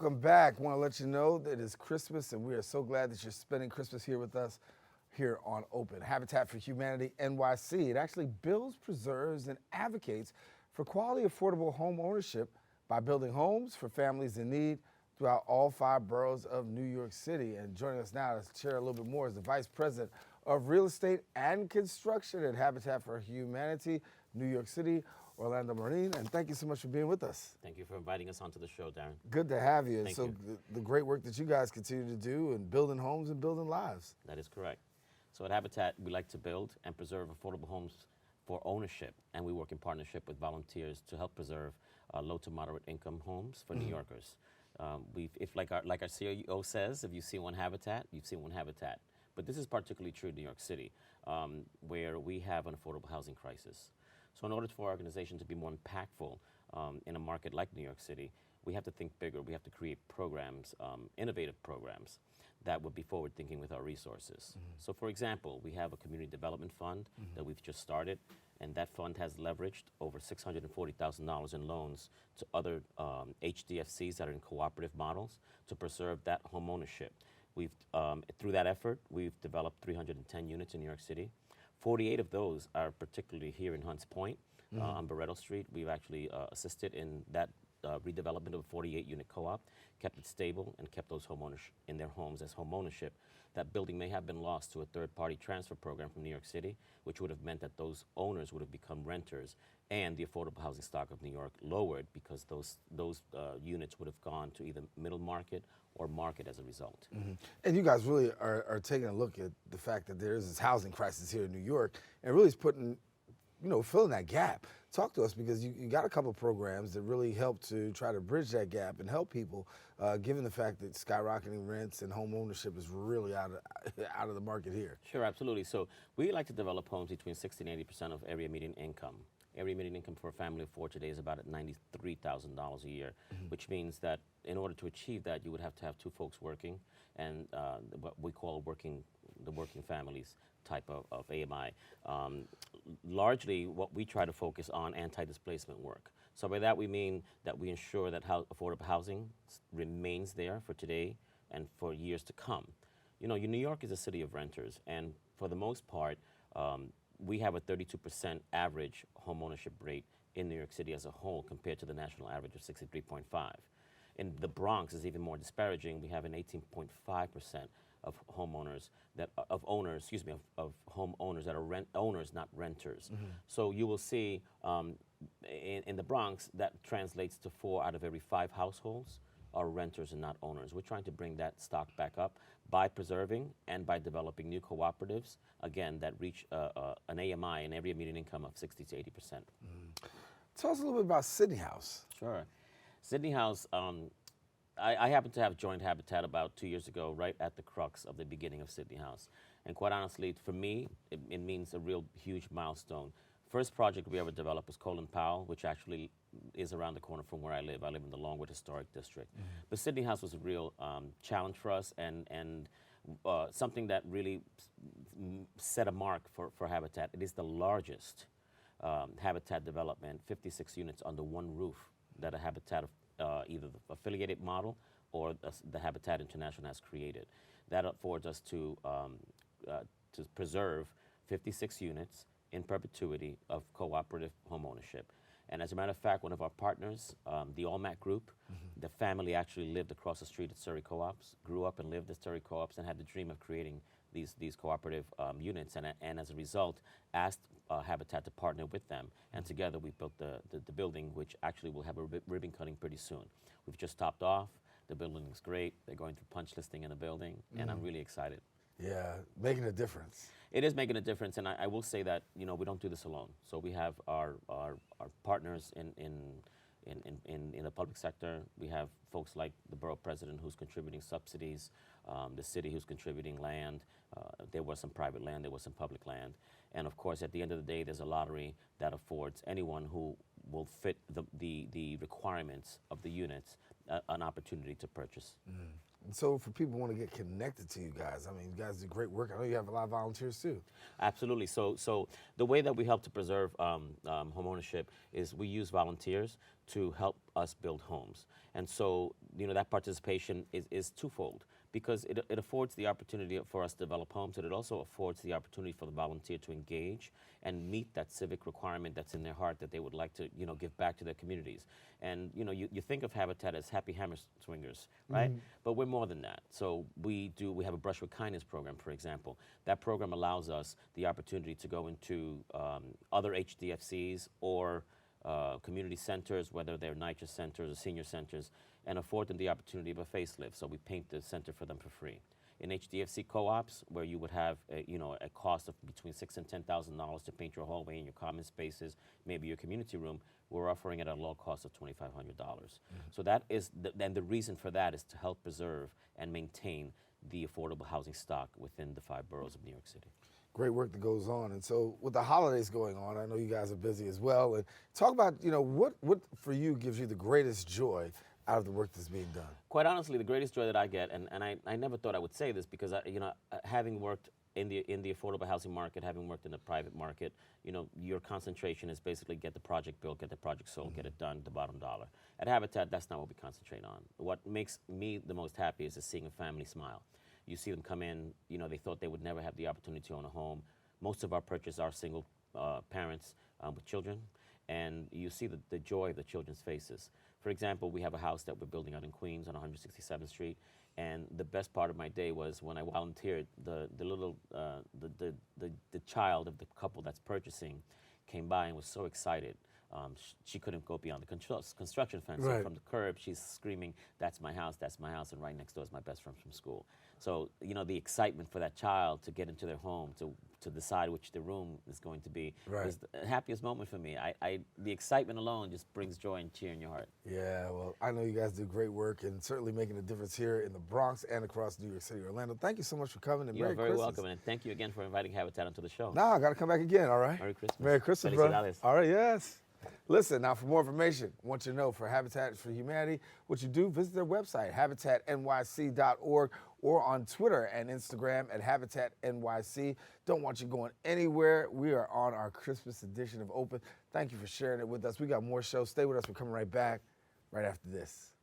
welcome back. I want to let you know that it's Christmas, and we are so glad that you're spending Christmas here with us here on Open. Habitat for Humanity NYC. It actually builds, preserves, and advocates for quality, affordable home ownership by building homes for families in need throughout all 5 boroughs of New York City. And joining us now to share a little bit more is the Vice President of Real Estate and Construction at Habitat for Humanity, New York City, Orlando Marín. And thank you so much for being with us. Thank you for inviting us onto the show, Darren. Good to have you. Thank so you. The great work that you guys continue to do in building homes and building lives. That is correct. So at Habitat, we like to build and preserve affordable homes for ownership, and we work in partnership with volunteers to help preserve low to moderate income homes for New Yorkers. Like our CEO says, if you've seen one Habitat, you've seen one Habitat. But this is particularly true in New York City, where we have an affordable housing crisis. So in order for our organization to be more impactful in a market like New York City, we have to think bigger. We have to create programs, innovative programs that would be forward-thinking with our resources. So for example, we have a community development fund that we've just started, and that fund has leveraged over $640,000 in loans to other HDFCs that are in cooperative models to preserve that home ownership. Through that effort, we've developed 310 units in New York City. 48 of those are particularly here in Hunts Point on Barretto Street. We've actually assisted in that redevelopment of a 48-unit co-op, kept it stable, and kept those homeowners in their homes as home ownership. That building may have been lost to a third-party transfer program from New York City, which would have meant that those owners would have become renters, and the affordable housing stock of New York lowered because those units would have gone to either middle market or market as a result. And you guys really are taking a look at the fact that there is this housing crisis here in New York, and really is putting, filling that gap. Talk to us, because you got a couple of programs that really help to try to bridge that gap and help people, given the fact that skyrocketing rents and home ownership is really out of the market here. Sure, absolutely. So we like to develop homes between 60 and 80% of area median income. Area median income for a family of 4 today is about at $93,000 a year, which means that in order to achieve that, you would have to have 2 folks working, and what we call the working families type of AMI. Largely, what we try to focus on anti-displacement work. So by that we mean that we ensure that affordable housing remains there for today and for years to come. New York is a city of renters, and for the most part, we have a 32% average home ownership rate in New York City as a whole, compared to the national average of 63.5. In the Bronx is even more disparaging. We have an 18.5% of homeowners of homeowners that are rent owners, not renters. So you will see in the Bronx that translates to 4 out of every 5 households are renters and not owners. We're trying to bring that stock back up by preserving and by developing new cooperatives, again, that reach an AMI, an area median income of 60 to 80%. Tell us a little bit about Sydney House. Sure. Sydney House, I happen to have joined Habitat about 2 years ago, right at the crux of the beginning of Sydney House. And quite honestly, for me, it means a real huge milestone. First project we ever developed was Colin Powell, which actually is around the corner from where I live. I live in the Longwood Historic District. But Sydney House was a real challenge for us, and something that really set a mark for Habitat. It is the largest Habitat development, 56 units under one roof, that a Habitat, either the affiliated model or the Habitat International has created. That affords us to preserve 56 units in perpetuity of cooperative home ownership. And as a matter of fact, one of our partners, the Allmac Group, the family actually lived across the street at Surrey Co-ops, grew up and lived at Surrey Co-ops, and had the dream of creating these cooperative units, and as a result, asked Habitat to partner with them. And together we built the building, which actually will have a ribbon cutting pretty soon. We've just topped off. The building looks great. They're going through punch listing in the building, and I'm really excited. Yeah, making a difference. It is making a difference, and I will say that we don't do this alone. So we have our partners in the public sector. We have folks like the borough president who's contributing subsidies, the city who's contributing land. There was some private land, there was some public land, and of course, at the end of the day, there's a lottery that affords anyone who will fit the requirements of the units an opportunity to purchase. And so for people who want to get connected to you guys, I mean, you guys do great work. I know you have a lot of volunteers too. Absolutely. So the way that we help to preserve home ownership is we use volunteers to help us build homes. And so, that participation is twofold, because it affords the opportunity for us to develop homes, and it also affords the opportunity for the volunteer to engage and meet that civic requirement that's in their heart that they would like to, give back to their communities. And, you think of Habitat as happy hammer swingers, right? But we're more than that. So we have a Brush with Kindness program, for example. That program allows us the opportunity to go into other HDFCs or community centers, whether they're NYCHA centers or senior centers, and afford them the opportunity of a facelift. So we paint the center for them for free. In HDFC co-ops, where you would have a cost of between $6,000 and $10,000 to paint your hallway and your common spaces, maybe your community room, we're offering it at a low cost of $2,500. So that is, and the reason for that is to help preserve and maintain the affordable housing stock within the 5 boroughs of New York City. Great work that goes on. And so with the holidays going on, I know you guys are busy as well. And talk about, what for you gives you the greatest joy out of the work that's being done? Quite honestly, the greatest joy that I get, and I never thought I would say this, because having worked in the affordable housing market, having worked in the private market, your concentration is basically get the project built, get the project sold, get it done, the bottom dollar. At Habitat, that's not what we concentrate on. What makes me the most happy is seeing a family smile. You see them come in, they thought they would never have the opportunity to own a home. Most of our purchases are single parents with children, and you see the joy of the children's faces. For example, we have a house that we're building out in Queens on 167th Street, and the best part of my day was when I volunteered. The child of the couple that's purchasing came by and was so excited. She couldn't go beyond the construction fence. Right. So from the curb, she's screaming, "That's my house, that's my house," and right next door is my best friend from school. So, the excitement for that child to get into their home, to decide which the room is going to be, Right. was the happiest moment for me. The excitement alone just brings joy and cheer in your heart. Yeah, well, I know you guys do great work and certainly making a difference here in the Bronx and across New York City, Orlando. Thank you so much for coming, and You're Merry very Christmas. welcome, and thank you again for inviting Habitat onto the show. No, I got to come back again, all right? Merry Christmas. Merry Christmas, bro. Felicidades. All right, yes. Listen, now for more information, I want you to know for Habitat for Humanity, what you do, visit their website, habitatnyc.org, or on Twitter and Instagram at HabitatNYC. Don't want you going anywhere. We are on our Christmas edition of Open. Thank you for sharing it with us. We got more shows. Stay with us. We're coming right back right after this.